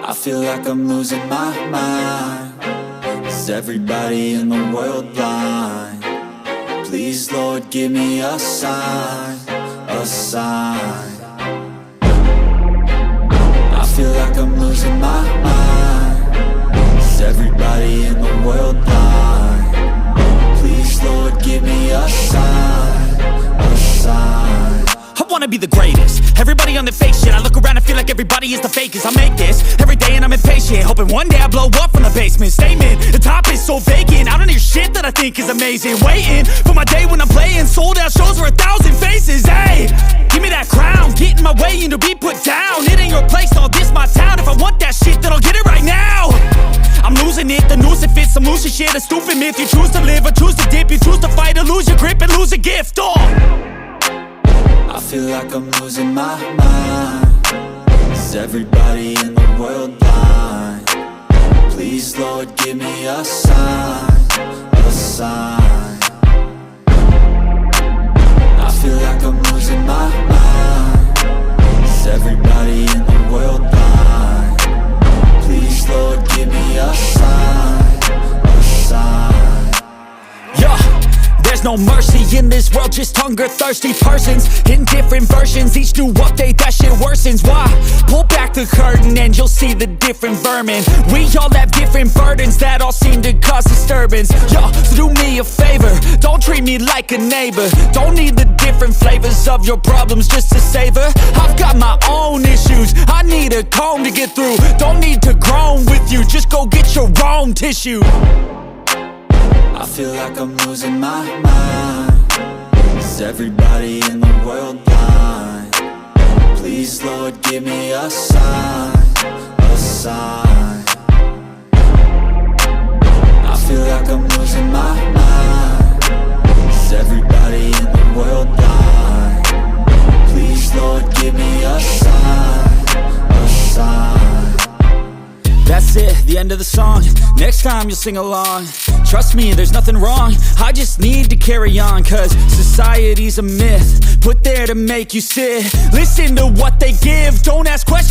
I feel like I'm losing my mind. Is everybody in the world blind? Please, Lord, give me a sign, a sign. I feel like I'm losing my mind. Is everybody in the world blind? Please, Lord, give me a sign, a sign. I wanna be the greatest. Everybody on the fake shit. I look around and feel like everybody is the fakest. I make this every day and I'm impatient, hoping one day I blow up from the basement. Statement, the top is so vacant. I don't hear shit that I think is amazing. Waiting for my day when I'm playing sold out shows for 1,000 faces. Hey, give me that crown, get in my way and to be put down. It ain't your place, no, this my town. If I want that shit, then I'll get it right now. I'm losing it, the noose it fits, some losing shit, a stupid myth. You choose to live or choose to dip, you choose to fight or lose your grip and lose a gift. I feel like I'm losing my mind. Is everybody in the world blind? Please, Lord, give me a sign, a sign. I feel like I'm losing my mind. Is everybody in the world blind? Please, Lord, give me a sign, a sign. Yeah. There's no mercy in this world, just hunger-thirsty persons in different versions. Each new update, that shit worsens. Why? Pull back the curtain and you'll see the different vermin. We all have different burdens that all seem to cause disturbance. Yo, so do me a favor, don't treat me like a neighbor. Don't need the different flavors of your problems just to savor. I've got my own issues, I need a comb to get through. Don't need to groan with you, just go get your own tissue. I feel like I'm losing my mind. Is everybody in the world blind? Please, Lord, give me a sign, a sign. I feel like I'm losing my mind. Is everybody in the world blind? Please, Lord, give me a sign, a sign. That's it, the end of the song. Next time you'll sing along. Trust me, there's nothing wrong. I just need to carry on, cause society's a myth put there to make you sit. Listen to what they give, don't ask questions.